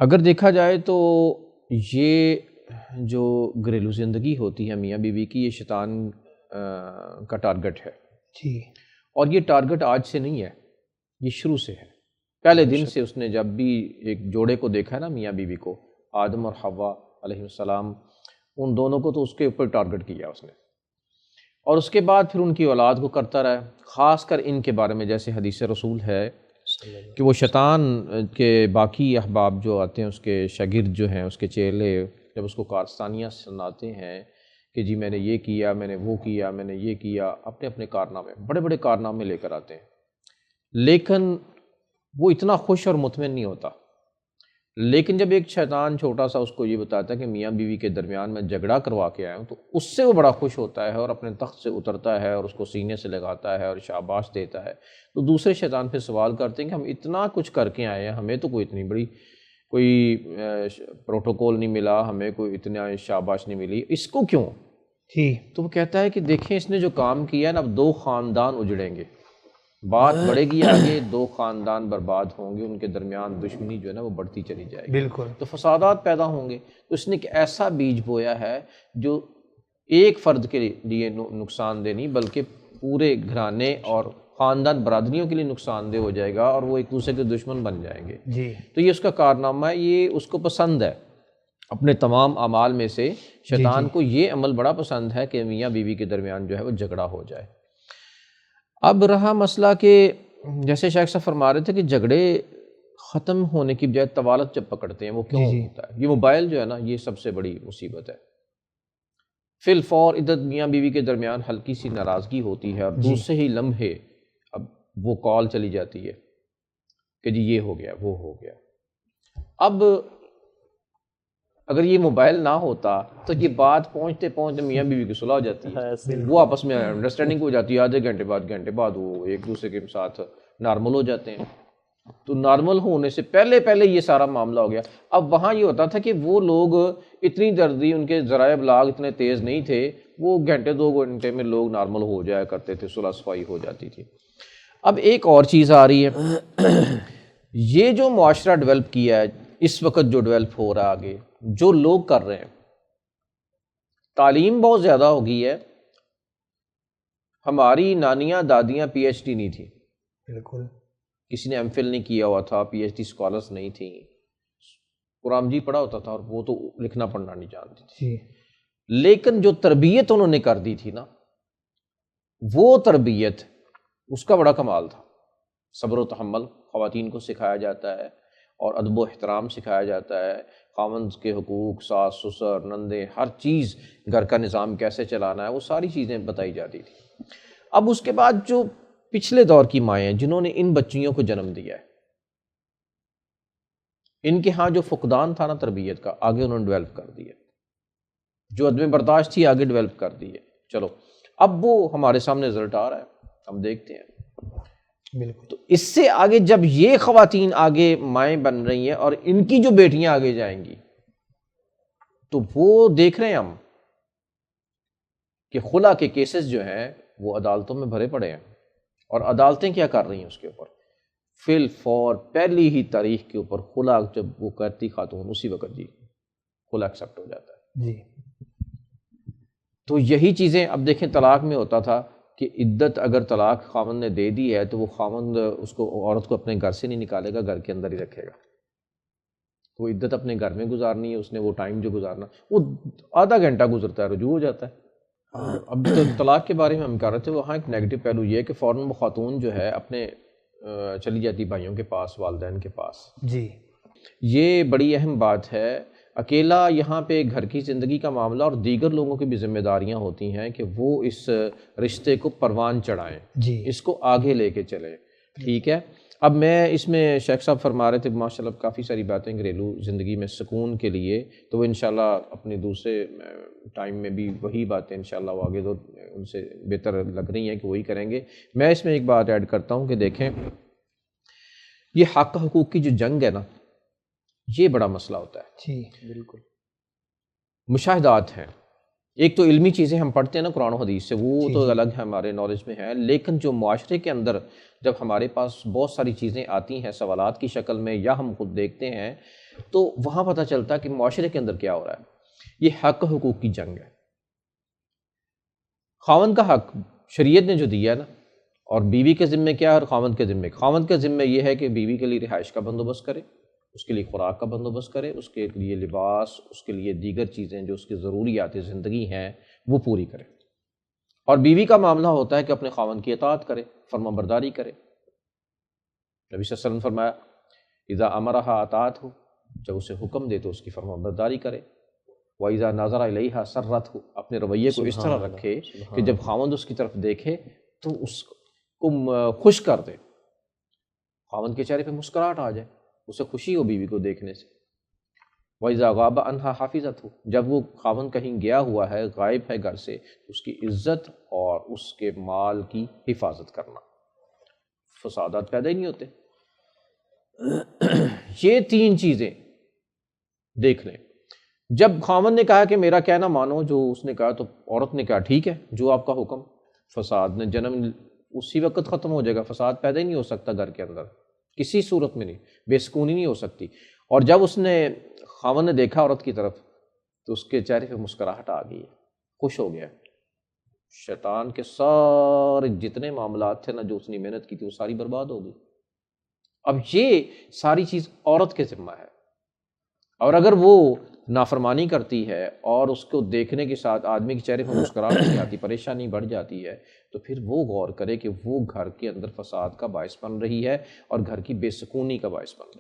اگر دیکھا جائے تو یہ جو گھریلو زندگی ہوتی ہے میاں بیوی کی، یہ شیطان کا ٹارگٹ ہے جی، اور یہ ٹارگٹ آج سے نہیں ہے، یہ شروع سے ہے۔ پہلے دن سے اس نے جب بھی ایک جوڑے کو دیکھا ہے نا، میاں بیوی کو، آدم اور حوا علیہ السلام، ان دونوں کو تو اس کے اوپر ٹارگٹ کیا اس نے، اور اس کے بعد پھر ان کی اولاد کو کرتا رہا۔ خاص کر ان کے بارے میں جیسے حدیث رسول ہے کہ وہ شیطان کے باقی احباب جو آتے ہیں، اس کے شاگرد جو ہیں، اس کے چیلے، جب اس کو کارستانیاں سناتے ہیں کہ جی میں نے یہ کیا، میں نے وہ کیا، میں نے یہ کیا، اپنے اپنے کارنامے، بڑے بڑے کارنامے لے کر آتے ہیں، لیکن وہ اتنا خوش اور مطمئن نہیں ہوتا۔ لیکن جب ایک شیطان چھوٹا سا اس کو یہ بتاتا ہے کہ میاں بیوی کے درمیان میں جھگڑا کروا کے آیا ہوں، تو اس سے وہ بڑا خوش ہوتا ہے اور اپنے تخت سے اترتا ہے اور اس کو سینے سے لگاتا ہے اور شاباش دیتا ہے۔ تو دوسرے شیطان پھر سوال کرتے ہیں کہ ہم اتنا کچھ کر کے آئے ہیں، ہمیں تو کوئی اتنی بڑی کوئی پروٹوکول نہیں ملا، ہمیں کوئی اتنا شاباش نہیں ملی، اس کو کیوں؟ تو وہ کہتا ہے کہ دیکھیں اس نے جو کام کیا ہے نا، اب 2 خاندان اجڑیں گے، بات بڑھے گی آگے، 2 خاندان برباد ہوں گے، ان کے درمیان دشمنی جو ہے نا وہ بڑھتی چلی جائے گی، بالکل، تو فسادات پیدا ہوں گے۔ تو اس نے ایک ایسا بیج بویا ہے جو ایک فرد کے لیے نقصان دہ نہیں، بلکہ پورے گھرانے اور خاندان برادریوں کے لیے نقصان دہ ہو جائے گا، اور وہ ایک دوسرے کے دشمن بن جائیں گے۔ جی، تو یہ اس کا کارنامہ ہے، یہ اس کو پسند ہے۔ اپنے تمام اعمال میں سے شیطان کو یہ عمل بڑا پسند ہے کہ میاں بیوی کے درمیان جو ہے وہ جھگڑا ہو جائے۔ اب رہا مسئلہ کہ جیسے شیخ صاحب فرما رہے تھے کہ جھگڑے ختم ہونے کی بجائے طوالت جب پکڑتے ہیں، وہ کیوں ہوتا ہے؟ یہ موبائل جو ہے نا، یہ سب سے بڑی مصیبت ہے۔ فی الفور ادھر میاں بیوی کے درمیان ہلکی سی ناراضگی ہوتی ہے اور دوسرے ہی لمحے اب وہ کال چلی جاتی ہے کہ جی یہ ہو گیا، وہ ہو گیا۔ اب اگر یہ موبائل نہ ہوتا تو یہ بات پہنچتے پہنچتے میاں بیوی کی صلح ہو جاتی ہے، وہ آپس میں انڈرسٹینڈنگ ہو جاتی ہے، آدھے گھنٹے بعد وہ ایک دوسرے کے ساتھ نارمل ہو جاتے ہیں۔ تو نارمل ہونے سے پہلے یہ سارا معاملہ ہو گیا۔ اب وہاں یہ ہوتا تھا کہ وہ لوگ اتنی جلدی، ان کے ذرائع ابلاغ اتنے تیز نہیں تھے، وہ گھنٹے 2 گھنٹے میں لوگ نارمل ہو جایا کرتے تھے، صلح صفائی ہو جاتی تھی۔ اب ایک اور چیز آ رہی ہے، یہ جو معاشرہ ڈیولپ کیا ہے اس وقت، جو ڈیولپ ہو رہا ہے آگے، جو لوگ کر رہے ہیں، تعلیم بہت زیادہ ہو گئی ہے۔ ہماری نانیاں دادیاں پی ایچ ڈی نہیں تھی، بالکل، کسی نے ایم فل نہیں کیا ہوا تھا، پی ایچ ڈی اسکالرس نہیں تھیں، قرآن جی پڑھا ہوتا تھا اور وہ تو لکھنا پڑھنا نہیں جانتی تھی، لیکن جو تربیت انہوں نے کر دی تھی نا، وہ تربیت، اس کا بڑا کمال تھا۔ صبر و تحمل خواتین کو سکھایا جاتا ہے، اور ادب و احترام سکھایا جاتا ہے، خاوند کے حقوق، ساس سسر نندیں، ہر چیز، گھر کا نظام کیسے چلانا ہے، وہ ساری چیزیں بتائی جاتی تھی۔ اب اس کے بعد جو پچھلے دور کی مائیں جنہوں نے ان بچیوں کو جنم دیا ہے، ان کے ہاں جو فقدان تھا نا تربیت کا، آگے انہوں نے ڈیولپ کر دیا، جو عدم برداشت تھی آگے ڈیولپ کر دی ہے۔ چلو اب وہ ہمارے سامنے رزلٹ آ رہا ہے، ہم دیکھتے ہیں۔ بالکل، تو اس سے آگے جب یہ خواتین آگے مائیں بن رہی ہیں اور ان کی جو بیٹیاں آگے جائیں گی، تو وہ دیکھ رہے ہیں ہم کہ خلا کے کیسز جو ہیں وہ عدالتوں میں بھرے پڑے ہیں، اور عدالتیں کیا کر رہی ہیں اس کے اوپر؟ فی الفور پہلی ہی تاریخ کے اوپر خلا جب وہ کرتی خاتون، اسی وقت جی خلا ایکسیپٹ ہو جاتا ہے۔ جی، تو یہی چیزیں اب دیکھیں، طلاق میں ہوتا تھا کہ عدت اگر طلاق خاوند نے دے دی ہے تو وہ خاوند اس کو، عورت کو اپنے گھر سے نہیں نکالے گا، گھر کے اندر ہی رکھے گا۔ وہ عدت اپنے گھر میں گزارنی ہے، اس نے وہ ٹائم جو گزارنا، وہ آدھا گھنٹہ گزرتا ہے، رجوع ہو جاتا ہے۔ اب تو طلاق کے بارے میں ہم کہہ رہے تھے، وہاں ایک نیگیٹو پہلو یہ ہے کہ فوراً وہ خاتون جو ہے اپنے چلی جاتی بھائیوں کے پاس، والدین کے پاس۔ جی، یہ بڑی اہم بات ہے۔ اکیلا یہاں پہ گھر کی زندگی کا معاملہ، اور دیگر لوگوں کی بھی ذمہ داریاں ہوتی ہیں کہ وہ اس رشتے کو پروان چڑھائیں، جی، اس کو آگے لے کے چلیں، ٹھیک ہے۔ اب میں اس میں شیخ صاحب فرما رہے تھے ماشاءاللہ کافی ساری باتیں گھریلو زندگی میں سکون کے لیے، تو وہ انشاءاللہ اپنے دوسرے ٹائم میں بھی وہی باتیں انشاءاللہ وہ آگے تو ان سے بہتر لگ رہی ہیں کہ وہی کریں گے۔ میں اس میں ایک بات ایڈ کرتا ہوں کہ دیکھیں، یہ حق حقوق کی جو جنگ ہے نا، یہ بڑا مسئلہ ہوتا ہے۔ جی، بالکل، مشاہدات ہیں، ایک تو علمی چیزیں ہم پڑھتے ہیں نا قرآن و حدیث سے، وہ جی، تو جی، الگ ہے، ہمارے نالج میں ہے، لیکن جو معاشرے کے اندر جب ہمارے پاس بہت ساری چیزیں آتی ہیں سوالات کی شکل میں، یا ہم خود دیکھتے ہیں تو وہاں پتہ چلتا ہے کہ معاشرے کے اندر کیا ہو رہا ہے. یہ حق حقوق کی جنگ ہے. خاوند کا حق شریعت نے جو دیا ہے نا، اور بیوی کے ذمے کیا ہے اور خاوند کے ذمے. خاوند کے ذمے یہ ہے کہ بیوی کے لیے رہائش کا بندوبست کرے، اس کے لیے خوراک کا بندوبست کرے، اس کے لیے لباس، اس کے لیے دیگر چیزیں جو اس کی ضروریات زندگی ہیں وہ پوری کرے. اور بیوی کا معاملہ ہوتا ہے کہ اپنے خاوند کی اطاعت کرے، فرما برداری کرے. نبی صلی اللہ علیہ وسلم نے فرمایا اذا امرها اطاعت ہو، جب اسے حکم دے تو اس کی فرما برداری کرے. وَإِذَا نَظَرَ إِلَيْهَا سَرَّتْهُ، اپنے رویے کو اس طرح رکھے کہ جب خاوند اس کی طرف دیکھے تو اس کو خوش کر دے، خاوند کے چہرے پہ مسکراہٹ آ جائے، اسے خوشی ہو بیوی کو دیکھنے سے. وَإِذَا غَابَ عَنْهَا حَفِظَتْهُ، جب وہ خاوند کہیں گیا ہوا ہے، غائب ہے گھر سے، اس کی عزت اور اس کے مال کی حفاظت کرنا. فسادات پیدا ہی نہیں ہوتے. یہ تین چیزیں دیکھ لیں. جب خاوند نے کہا کہ میرا کہنا مانو، جو اس نے کہا، تو عورت نے کہا ٹھیک ہے جو آپ کا حکم. فساد نے جنم اسی وقت ختم ہو جائے گا. فساد پیدا ہی نہیں ہو سکتا گھر کے اندر، کسی صورت میں نہیں، بے سکونی نہیں ہو سکتی. اور جب اس نے خاوند نے دیکھا عورت کی طرف تو اس کے چہرے پہ مسکراہٹ آ گئی، خوش ہو گیا. شیطان کے سارے جتنے معاملات تھے نا جو اس نے محنت کی تھی وہ ساری برباد ہو گئی. اب یہ ساری چیز عورت کے ذمہ ہے. اور اگر وہ نافرمانی کرتی ہے اور اس کو دیکھنے کے ساتھ آدمی کے چہرے پر مسکراہٹ نہیں آتی، پریشانی بڑھ جاتی ہے، تو پھر وہ غور کرے کہ وہ گھر کے اندر فساد کا باعث بن رہی ہے اور گھر کی بے سکونی کا باعث بن رہی ہے.